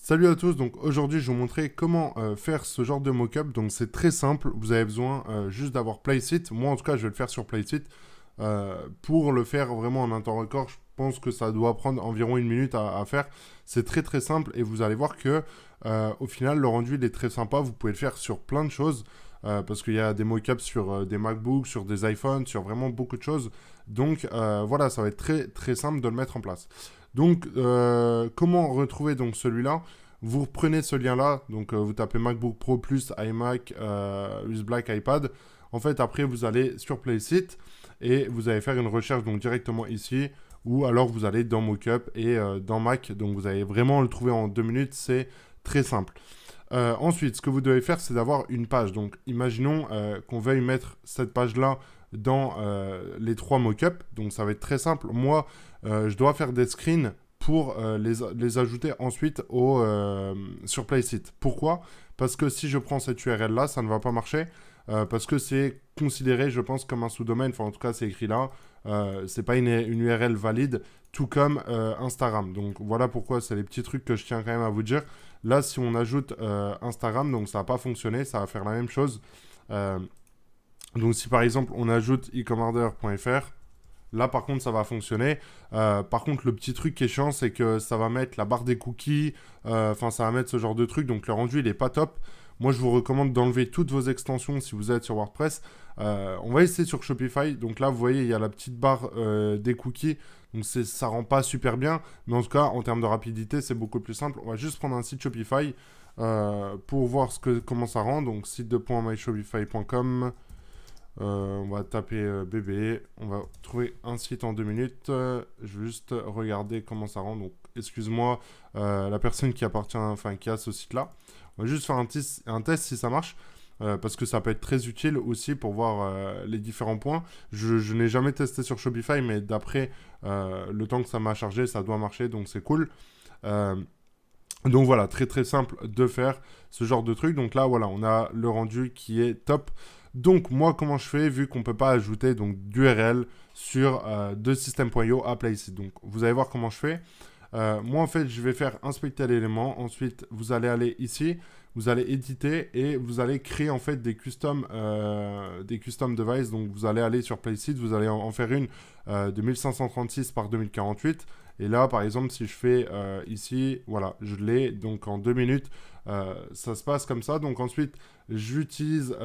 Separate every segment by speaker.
Speaker 1: Salut à tous, donc aujourd'hui je vais vous montrer comment faire ce genre de mock-up. Donc c'est très simple, vous avez besoin juste d'avoir Placeit. Moi en tout cas je vais le faire sur Placeit. Pour le faire vraiment en un temps record, je pense que ça doit prendre environ une minute à faire. C'est très très simple et vous allez voir que au final le rendu il est très sympa. Vous pouvez le faire sur plein de choses parce qu'il y a des mock-ups sur des MacBooks, sur des iPhones, sur vraiment beaucoup de choses. Donc voilà, ça va être très très simple de le mettre en place. Donc comment retrouver donc celui-là? Vous reprenez ce lien-là, donc vous tapez MacBook Pro Plus, iMac, US Black, iPad. En fait, après, vous allez sur Placeit et vous allez faire une recherche donc directement ici, ou alors vous allez dans Mockup et dans Mac. Donc vous allez vraiment le trouver en 2 minutes, c'est très simple. Ensuite, ce que vous devez faire, c'est d'avoir une page. Donc imaginons qu'on veuille mettre cette page-là dans les 3 mockups. Donc ça va être très simple. Moi, je dois faire des screens pour les ajouter ensuite sur Placeit. Pourquoi? Parce que si je prends cette URL-là, ça ne va pas marcher. Parce que c'est considéré, je pense, comme un sous-domaine. Enfin, en tout cas, c'est écrit là. C'est pas une URL valide, tout comme Instagram. Donc, voilà pourquoi c'est les petits trucs que je tiens quand même à vous dire. Là, si on ajoute Instagram, donc ça va pas fonctionner, ça va faire la même chose. Donc, si par exemple, on ajoute ecommerder.fr, là, par contre, ça va fonctionner. Par contre, le petit truc qui est chiant, c'est que ça va mettre la barre des cookies. Enfin, ça va mettre ce genre de truc. Donc, le rendu, il n'est pas top. Moi, je vous recommande d'enlever toutes vos extensions si vous êtes sur WordPress. On va essayer sur Shopify. Donc là, vous voyez, il y a la petite barre des cookies. Donc, ça rend pas super bien. Mais en tout cas, en termes de rapidité, c'est beaucoup plus simple. On va juste prendre un site Shopify pour voir comment ça rend. Donc, site.myshopify.com. On va taper bébé, on va trouver un site en 2 minutes. Je vais juste regarder comment ça rend. Donc, excuse-moi, la personne qui appartient, enfin qui a ce site-là. On va juste faire un test si ça marche, parce que ça peut être très utile aussi pour voir les différents points. Je n'ai jamais testé sur Shopify, mais d'après le temps que ça m'a chargé, ça doit marcher, donc c'est cool. Donc voilà, très très simple de faire ce genre de truc. Donc là, voilà, on a le rendu qui est top. Donc moi, comment je fais, vu qu'on ne peut pas ajouter d'URL sur de system.io à Placeit. Donc vous allez voir comment je fais. Moi, en fait, je vais faire inspecter l'élément. Ensuite, vous allez aller ici, vous allez éditer et vous allez créer en fait des custom devices. Donc vous allez aller sur Placeit, vous allez en faire une de 1536 par 2048. Et là, par exemple, si je fais ici, voilà, je l'ai. Donc en 2 minutes, ça se passe comme ça. Donc ensuite, j'utilise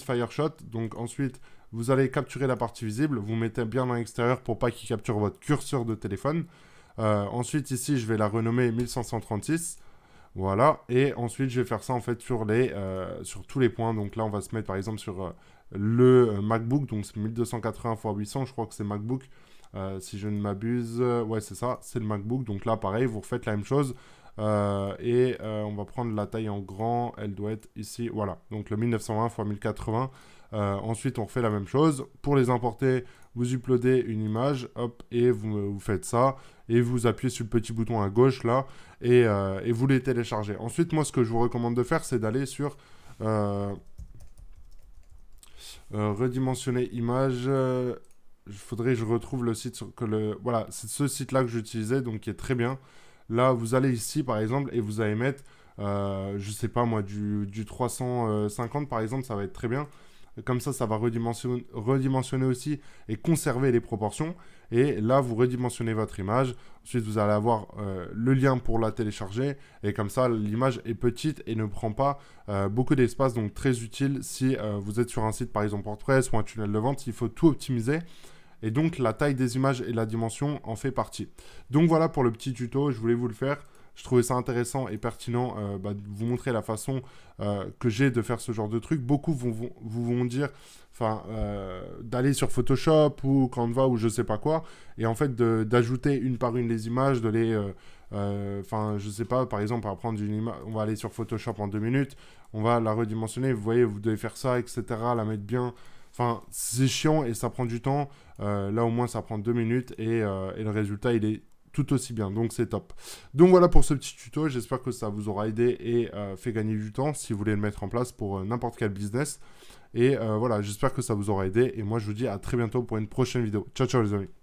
Speaker 1: Fireshot. Donc ensuite, vous allez capturer la partie visible. Vous mettez bien dans l'extérieur pour pas qu'il capture votre curseur de téléphone. Ensuite, ici, je vais la renommer 1536. Voilà. Et ensuite, je vais faire ça en fait sur tous les points. Donc là, on va se mettre par exemple sur le MacBook. Donc c'est 1280 x 800. Je crois que c'est MacBook. Si je ne m'abuse, ouais, c'est ça, c'est le MacBook. Donc là, pareil, vous refaites la même chose. On va prendre la taille en grand. Elle doit être ici. Voilà. Donc le 1920 x 1080. Ensuite, on refait la même chose. Pour les importer, vous uploadez une image, hop, et vous faites ça. Et vous appuyez sur le petit bouton à gauche, là, et vous les téléchargez. Ensuite, moi, ce que je vous recommande de faire, c'est d'aller sur redimensionner image. Il faudrait que je retrouve le site voilà, c'est ce site-là que j'utilisais, donc qui est très bien. Là, vous allez ici, par exemple, et vous allez mettre, je sais pas moi, du 350, par exemple, ça va être très bien. Comme ça va redimensionner aussi et conserver les proportions. Et là, vous redimensionnez votre image. Ensuite, vous allez avoir le lien pour la télécharger. Et comme ça, l'image est petite et ne prend pas beaucoup d'espace. Donc, très utile si vous êtes sur un site, par exemple WordPress ou un tunnel de vente. Il faut tout optimiser. Et donc, la taille des images et la dimension en fait partie. Donc, voilà pour le petit tuto. Je voulais vous le faire. Je trouvais ça intéressant et pertinent de vous montrer la façon que j'ai de faire ce genre de truc. Beaucoup vous vont dire d'aller sur Photoshop ou Canva ou je sais pas quoi. Et en fait, d'ajouter une par une les images, de les... je sais pas, par exemple, on va prendre une image, on va aller sur Photoshop en 2 minutes, on va la redimensionner. Vous voyez, vous devez faire ça, etc. La mettre bien. Enfin, c'est chiant et ça prend du temps. Là, au moins, ça prend 2 minutes et le résultat, il est tout aussi bien, donc c'est top. Donc voilà pour ce petit tuto, j'espère que ça vous aura aidé et fait gagner du temps si vous voulez le mettre en place pour n'importe quel business. Et voilà, j'espère que ça vous aura aidé et moi je vous dis à très bientôt pour une prochaine vidéo. Ciao ciao les amis.